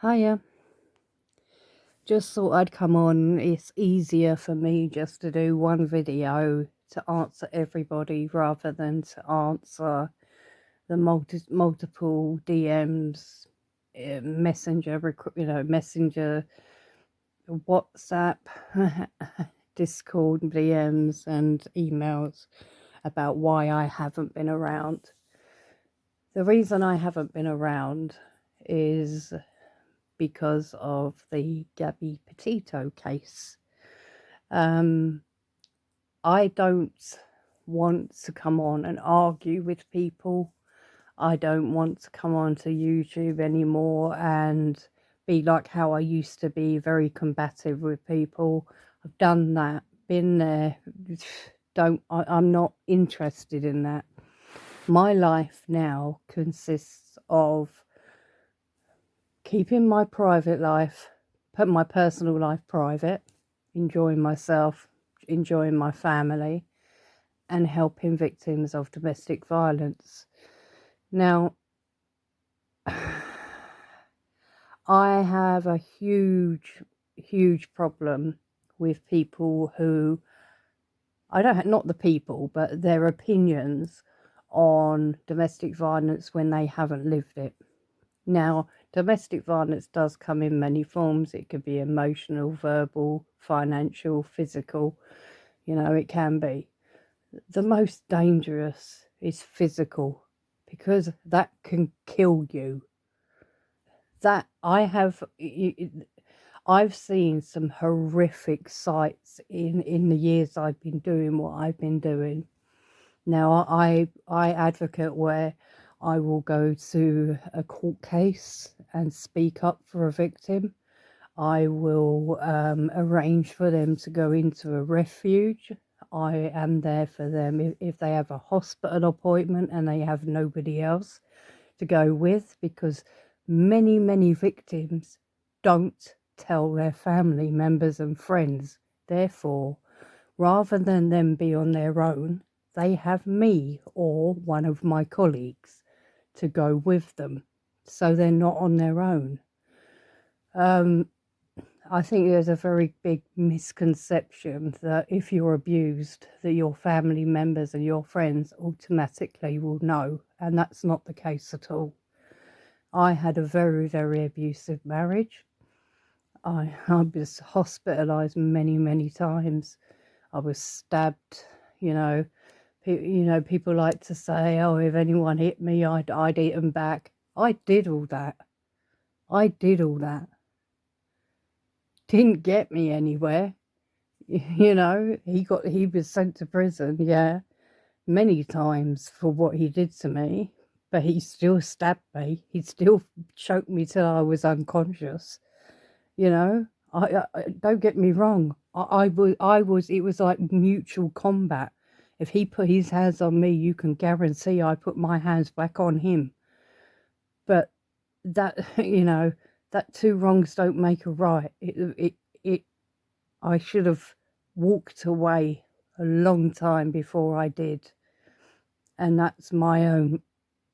Hiya. Just thought I'd come on. It's easier for me just to do one video to answer everybody rather than to answer the multiple DMs, messenger, messenger, WhatsApp, Discord DMs and emails about why I haven't been around. The reason I haven't been around is because of the gabbypetito case. I don't want to come on and argue with people. I don't want to come on to YouTube anymore and be like how I used to be, very combative with people. I've done that, been there. I'm not interested in that. My life now consists of keeping my private life, put my personal life private, enjoying myself, enjoying my family, and helping victims of domestic violence. Now, I have a huge problem with people who, not the people, but their opinions on domestic violence when they haven't lived it. Now, domestic violence does come in many forms. It could be emotional, verbal, financial, physical. It can be. The most dangerous is physical, because that can kill you. I've seen some horrific sights in the years I've been doing what I've been doing. Now, I advocate where I will go to a court case and speak up for a victim. I will arrange for them to go into a refuge. I am there for them if they have a hospital appointment and they have nobody else to go with, because many victims don't tell their family members and friends. Therefore, rather than them be on their own, they have me or one of my colleagues to go with them, so they're not on their own. I think there's a very big misconception that if you're abused, that your family members and your friends automatically will know, and that's not the case at all. I had a very abusive marriage. I was hospitalised many times. I was stabbed. People like to say, "Oh, if anyone hit me, I'd hit them back." I did all that. Didn't get me anywhere. He was sent to prison, yeah, many times for what he did to me, but he still stabbed me. He still choked me till I was unconscious. I don't get me wrong. It was like mutual combat. If he put his hands on me, you can guarantee I put my hands back on him. But that, that two wrongs don't make a right. I should have walked away a long time before I did. And that's my own,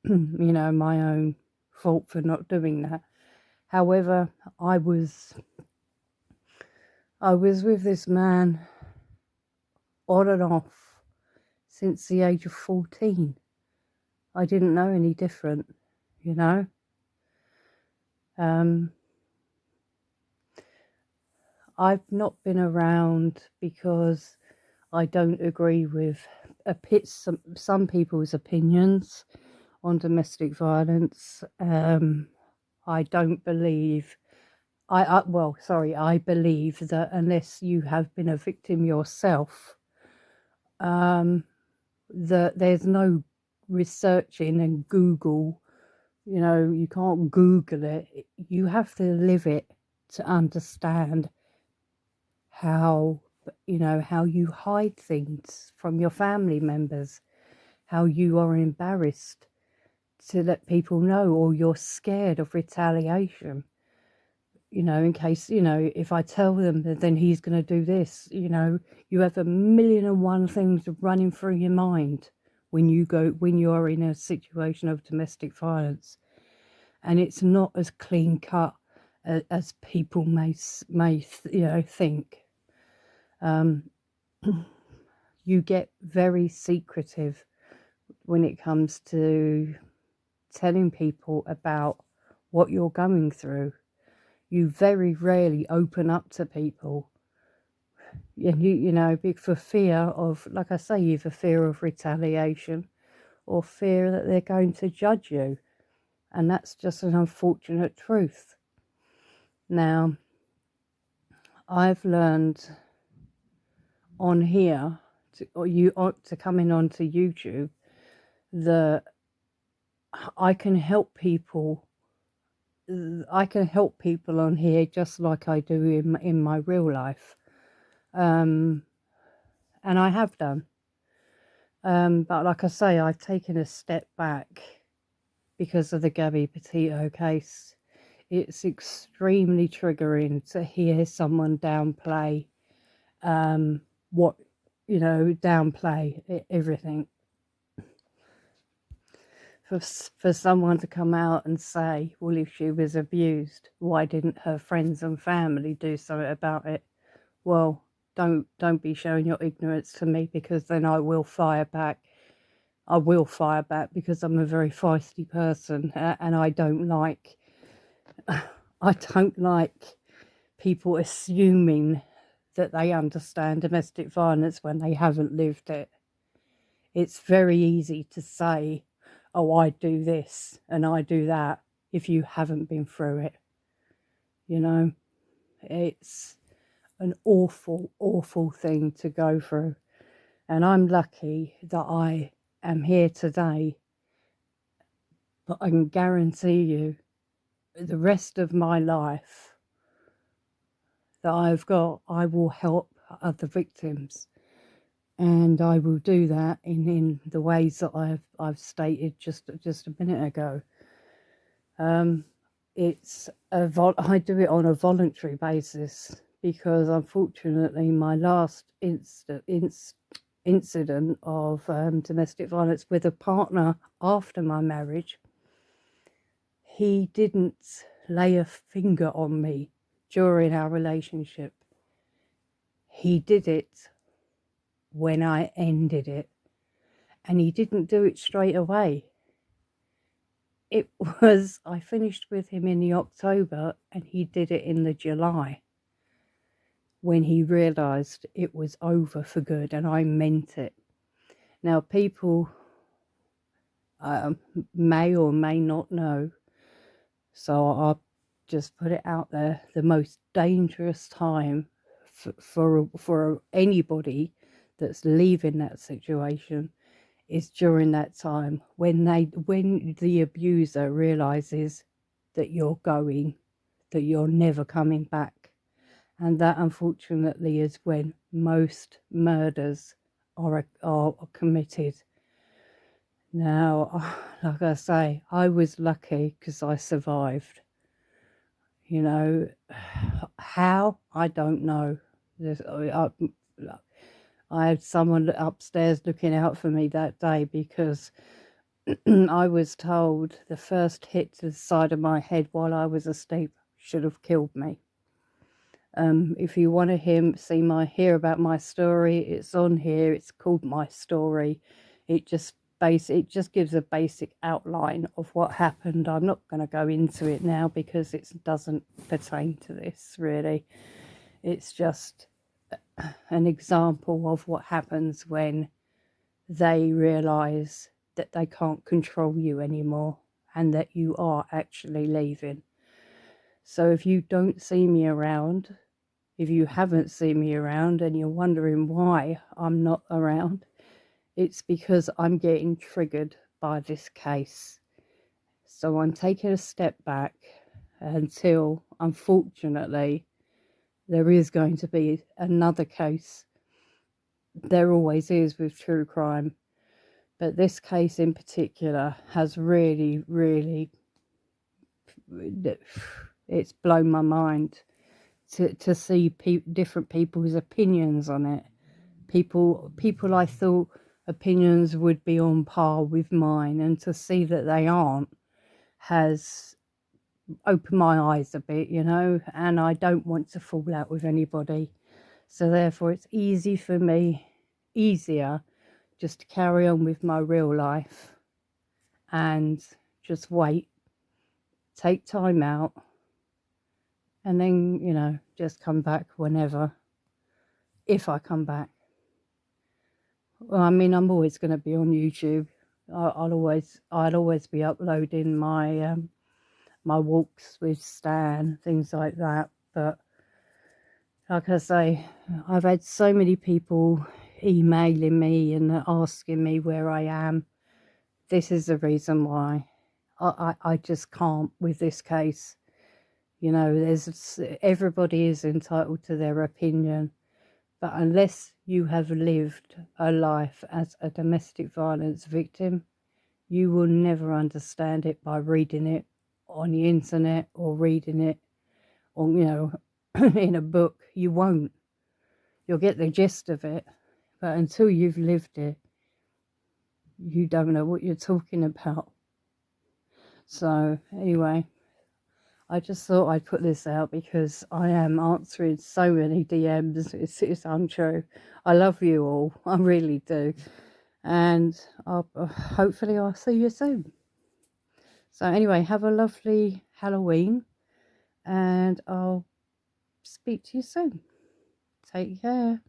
my own fault for not doing that. However, I was with this man on and off since the age of 14. I didn't know any different, I've not been around because I don't agree with some people's opinions on domestic violence. I don't believe, I believe that unless you have been a victim yourself, that there's no researching and Google, you can't Google it. You have to live it to understand how you hide things from your family members, how you are embarrassed to let people know, or you're scared of retaliation, in case, if I tell them that then he's going to do this, you have 1,000,001 things running through your mind when you're in a situation of domestic violence, and it's not as clean cut as people may think. You get very secretive when it comes to telling people about what you're going through. You very rarely open up to people. And for fear of, like I say, either fear of retaliation or fear that they're going to judge you. And that's just an unfortunate truth. Now, I've learned on here to coming onto YouTube that I can help people. I can help people on here just like I do in my real life, and I have done. But like I say, I've taken a step back because of the Gabby Petito case. It's extremely triggering to hear someone downplay downplay everything. For someone to come out and say, well, if she was abused, why didn't her friends and family do something about it? Well, don't be showing your ignorance to me, because then I will fire back. I will fire back because I'm a very feisty person, and I don't like people assuming that they understand domestic violence when they haven't lived it. It's very easy to say, oh, I do this and I do that, if you haven't been through it. It's an awful, awful thing to go through. And I'm lucky that I am here today, but I can guarantee you the rest of my life that I've got, I will help other victims. And I will do that in the ways that I've stated just a minute ago. I do it on a voluntary basis, because unfortunately my last incident of domestic violence with a partner after my marriage, he didn't lay a finger on me during our relationship. He did it when I ended it, and he didn't do it straight away. I finished with him in the October, and he did it in the July, when he realised it was over for good, and I meant it. Now, people may or may not know, so I'll just put it out there. The most dangerous time for anybody that's leaving that situation is during that time, when the abuser realizes that you're never coming back. And that, unfortunately, is when most murders are committed. Now, like I say, I was lucky because I survived. How? I don't know. I had someone upstairs looking out for me that day, because I was told the first hit to the side of my head while I was asleep should have killed me. If you want to hear about my story, it's on here. It's called My Story. It just gives a basic outline of what happened. I'm not going to go into it now because it doesn't pertain to this, really. It's just an example of what happens when they realise that they can't control you anymore, and that you are actually leaving. So if you don't see me around, if you haven't seen me around and you're wondering why I'm not around, it's because I'm getting triggered by this case. So I'm taking a step back until, unfortunately, there is going to be another case. There always is with true crime. But this case in particular has really, really, it's blown my mind to see different people's opinions on it. People I thought opinions would be on par with mine, and to see that they aren't has open my eyes a bit, you know, and I don't want to fall out with anybody. So therefore it's easy for me, easier just to carry on with my real life and just wait, take time out, and then, you know, just come back whenever, if I come back. Well, I mean, I'm always going to be on YouTube. I'll always be uploading my my walks with Stan, things like that. But like I say, I've had so many people emailing me and asking me where I am. This is the reason why I just can't with this case. You know, everybody is entitled to their opinion, but unless you have lived a life as a domestic violence victim, you will never understand it by reading it on the internet or reading it or, you know, in a book. You won't. You'll get the gist of it, but until you've lived it, you don't know what you're talking about. So anyway, I just thought I'd put this out because I am answering so many DMs. It's untrue. I love you all. I really do. And hopefully I'll see you soon. So anyway, have a lovely Halloween and I'll speak to you soon. Take care.